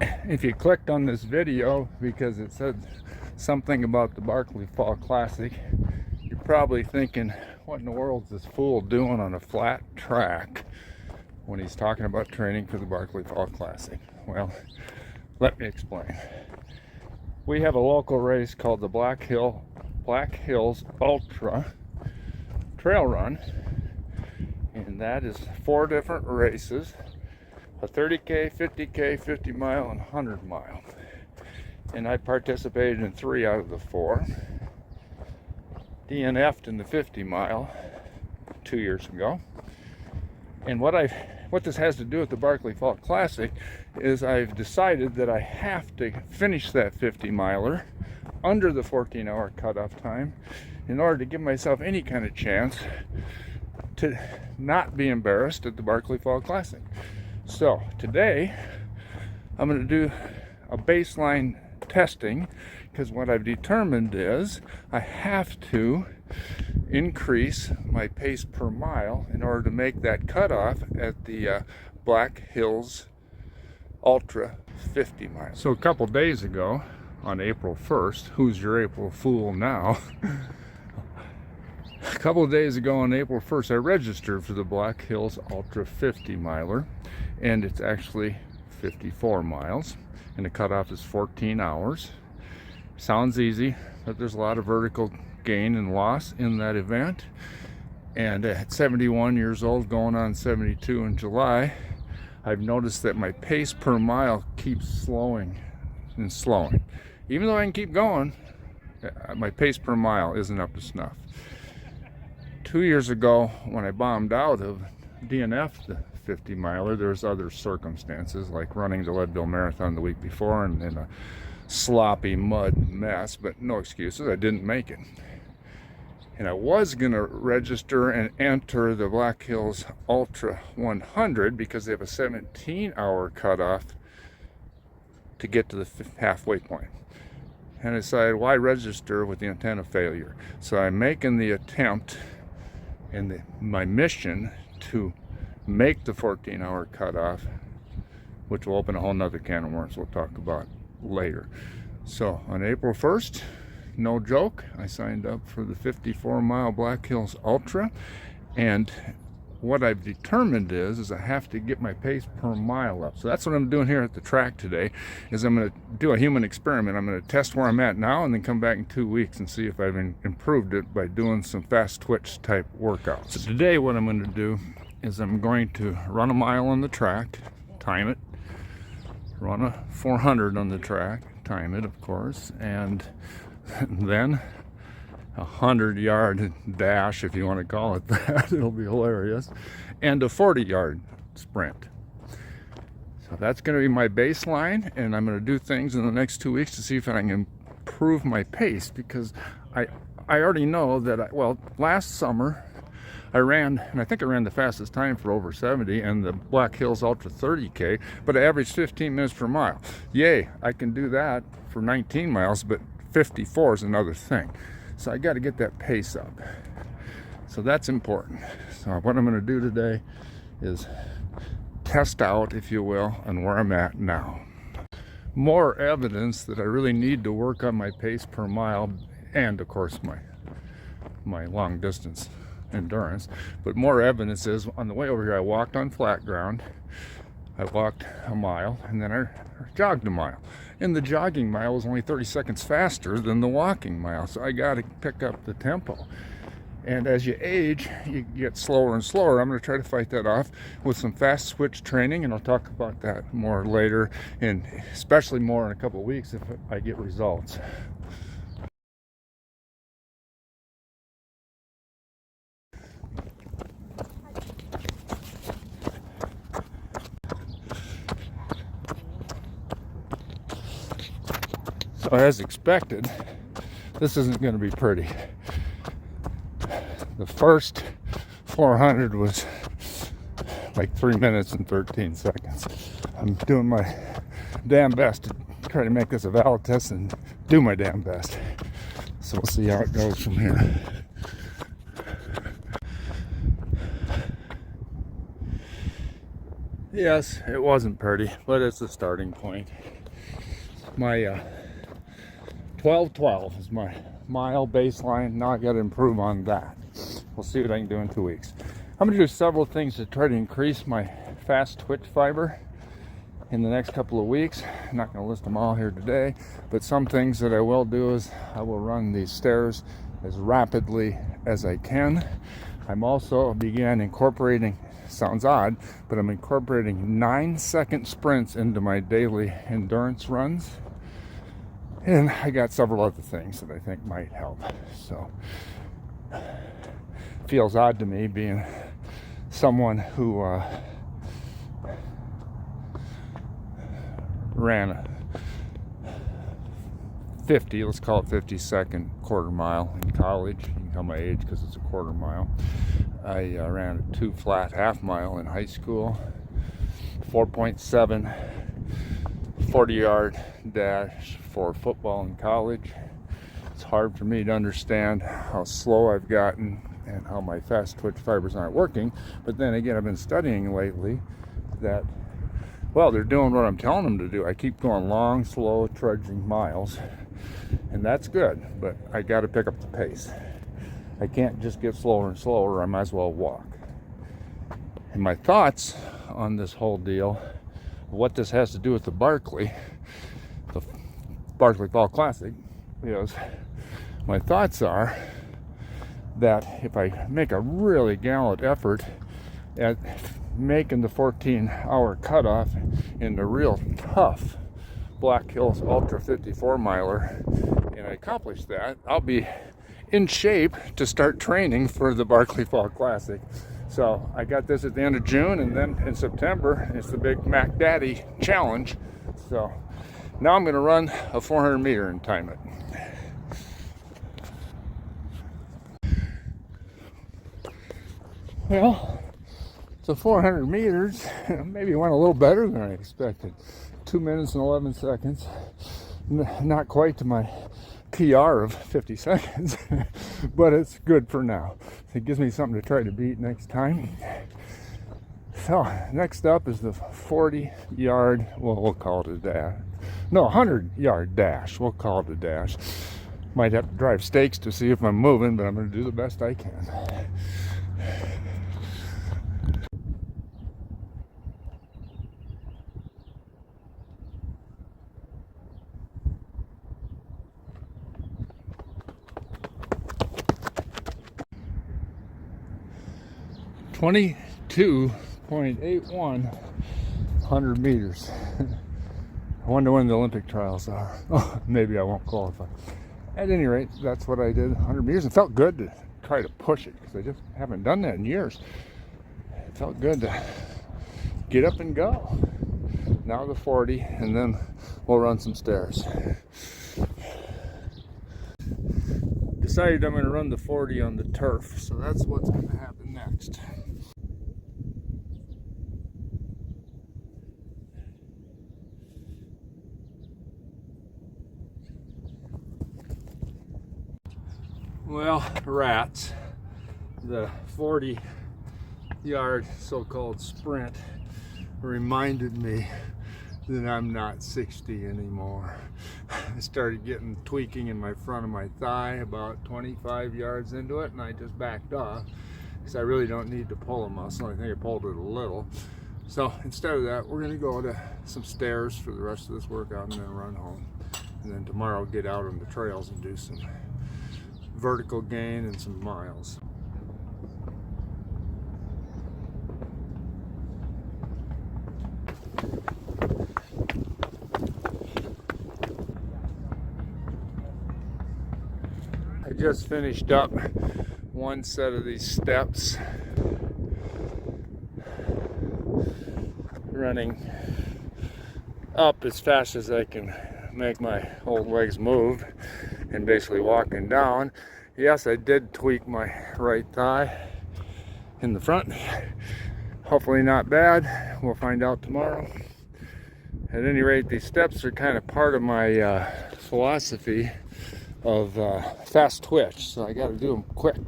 if you clicked on this video because it said something about the Barkley Fall Classic, you're probably thinking, what in the world is this fool doing on a flat track when he's talking about training for the Barkley Fall Classic? Well, let me explain. We have a local race called the Black Hills Ultra Trail Run, and that is 4 different races: a 30K, 50K, 50 mile, and 100 mile. And I participated in 3 out of the 4. DNF'd in the 50 mile 2 years ago. And what this has to do with the Barkley Fall Classic is I've decided that I have to finish that 50 miler under the 14-hour cutoff time in order to give myself any kind of chance to not be embarrassed at the Barkley Fall Classic. So today I'm going to do a baseline testing, because what I've determined is I have to increase my pace per mile in order to make that cutoff at the Black Hills Ultra 50 miles. So a couple days ago, on April 1st, who's your April Fool now? A couple of days ago on April 1st, I registered for the Black Hills Ultra 50 miler, and it's actually 54 miles, and the cutoff is 14 hours. Sounds easy, but there's a lot of vertical gain and loss in that event. And at 71 years old, going on 72 in July, I've noticed that my pace per mile keeps slowing and slowing. Even though I can keep going, my pace per mile isn't up to snuff. 2 years ago, when I bombed out of DNF the 50 miler, there's other circumstances, like running the Leadville Marathon the week before and a sloppy mud mess, but no excuses. I didn't make it. And I was going to register and enter the Black Hills Ultra 100 because they have a 17-hour cutoff to get to the halfway point. And I decided, why register with the intent of failure? So I'm making the attempt and my mission to make the 14-hour cutoff, which will open a whole nother can of worms we'll talk about later. So on April 1st, no joke, I signed up for the 54-mile Black Hills Ultra, and what I've determined is I have to get my pace per mile up. So that's what I'm doing here at the track today, is I'm going to do a human experiment. I'm going to test where I'm at now and then come back in 2 weeks and see if I've improved it by doing some fast twitch type workouts. So today what I'm going to do is I'm going to run a mile on the track, time it, run a 400 on the track, time it of course, and then a 100-yard dash, if you want to call it that. It'll be hilarious. And a 40-yard sprint. So that's going to be my baseline, and I'm going to do things in the next 2 weeks to see if I can improve my pace, because I already know that last summer I ran, and I think I ran the fastest time for over 70 and the Black Hills Ultra 30K, but I averaged 15 minutes per mile. Yay, I can do that for 19 miles, but 54 is another thing. So I got to get that pace up. So that's important. So what I'm going to do today is test out, if you will, on where I'm at now. More evidence that I really need to work on my pace per mile, and of course my long distance endurance. But more evidence is, on the way over here I walked on flat ground. I walked a mile and then I jogged a mile. And the jogging mile was only 30 seconds faster than the walking mile. So I got to pick up the tempo. And as you age, you get slower and slower. I'm going to try to fight that off with some fast switch training, and I'll talk about that more later, and especially more in a couple of weeks if I get results. So as expected, this isn't going to be pretty. The first 400 was like 3 minutes and 13 seconds. I'm doing my damn best to try to make this a valid test and do my damn best. So we'll see how it goes from here. Yes, it wasn't pretty, but it's the starting point. My 12:12 is my mile baseline. Now I got to improve on that. We'll see what I can do in 2 weeks. I'm going to do several things to try to increase my fast twitch fiber in the next couple of weeks. I'm not going to list them all here today, but some things that I will do is I will run these stairs as rapidly as I can. I'm also began incorporating, sounds odd, but I'm incorporating 9-second sprints into my daily endurance runs. And I got several other things that I think might help. So, feels odd to me being someone who ran a 50, let's call it 50-second quarter mile in college. You can tell my age because it's a quarter mile. I ran a 2 flat half mile in high school, 4.7 40-yard dash for football in college. It's hard for me to understand how slow I've gotten and how my fast twitch fibers aren't working. But then again, I've been studying lately that, well, they're doing what I'm telling them to do. I keep going long, slow, trudging miles, and that's good, but I got to pick up the pace. I can't just get slower and slower. I might as well walk. And my thoughts on this whole deal, what this has to do with the Barkley Fall Classic, is my thoughts are that if I make a really gallant effort at making the 14-hour cutoff in the real tough Black Hills Ultra 54 miler, and I accomplish that, I'll be in shape to start training for the Barkley Fall Classic. So I got this at the end of June, and then in September it's the big Mac Daddy challenge. So now I'm going to run a 400 meter and time it. Well, so 400 meters maybe went a little better than I expected. 2 minutes and 11 seconds. Not quite to my PR of 50 seconds, but it's good for now. It gives me something to try to beat next time. So next up is the 40-yard, well, we'll call it a dash. No, 100-yard dash. We'll call it a dash. Might have to drive stakes to see if I'm moving, but I'm going to do the best I can. .81 100 meters. I wonder when the Olympic trials are. Oh, maybe I won't qualify. At any rate, that's what I did, 100 meters. It felt good to try to push it because I just haven't done that in years. It felt good to get up and go. Now the 40, and then we'll run some stairs. Decided I'm going to run the 40 on the turf, so that's what's going to happen next. Well, rats, the 40-yard so-called sprint reminded me that I'm not 60 anymore. I started getting tweaking in my front of my thigh about 25 yards into it, and I just backed off because I really don't need to pull a muscle. I think I pulled it a little. So instead of that, we're going to go to some stairs for the rest of this workout and then run home. And then tomorrow get out on the trails and do some vertical gain and some miles. I just finished up one set of these steps, running up as fast as I can make my old legs move, and basically walking down. Yes, I did tweak my right thigh in the front. Hopefully not bad. We'll find out tomorrow. At any rate, these steps are kind of part of my philosophy of fast twitch, so I got to do them quick.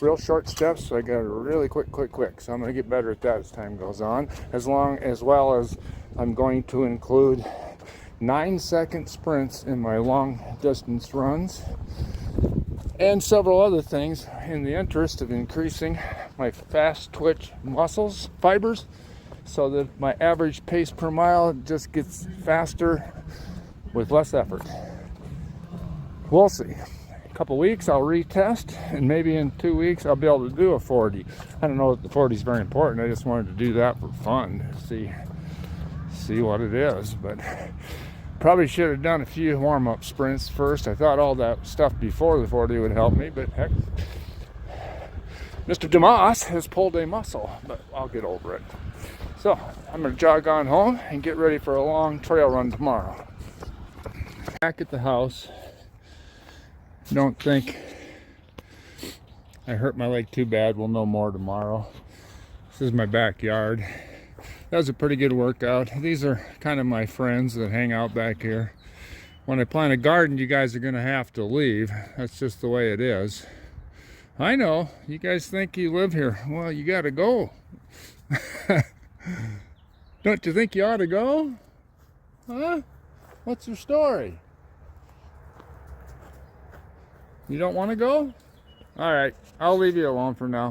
real short steps, so I got to really quick. So I'm going to get better at that as time goes on, as well as I'm going to include 9-second sprints in my long distance runs, and several other things in the interest of increasing my fast twitch muscles fibers, so that my average pace per mile just gets faster with less effort. We'll see. A couple weeks I'll retest, and maybe in 2 weeks I'll be able to do a 40. I don't know if the 40 is very important. I just wanted to do that for fun, see what it is. But probably should have done a few warm-up sprints first. I thought all that stuff before the 40 would help me, but heck, Mr. DeMoss has pulled a muscle, but I'll get over it. So I'm going to jog on home and get ready for a long trail run tomorrow. Back at the house. Don't think I hurt my leg too bad. We'll know more tomorrow. This is my backyard. That was a pretty good workout. These are kind of my friends that hang out back here. When I plant a garden, you guys are going to have to leave. That's just the way it is. I know. You guys think you live here. Well, you got to go. Don't you think you ought to go? Huh? What's your story? You don't want to go? All right, I'll leave you alone for now.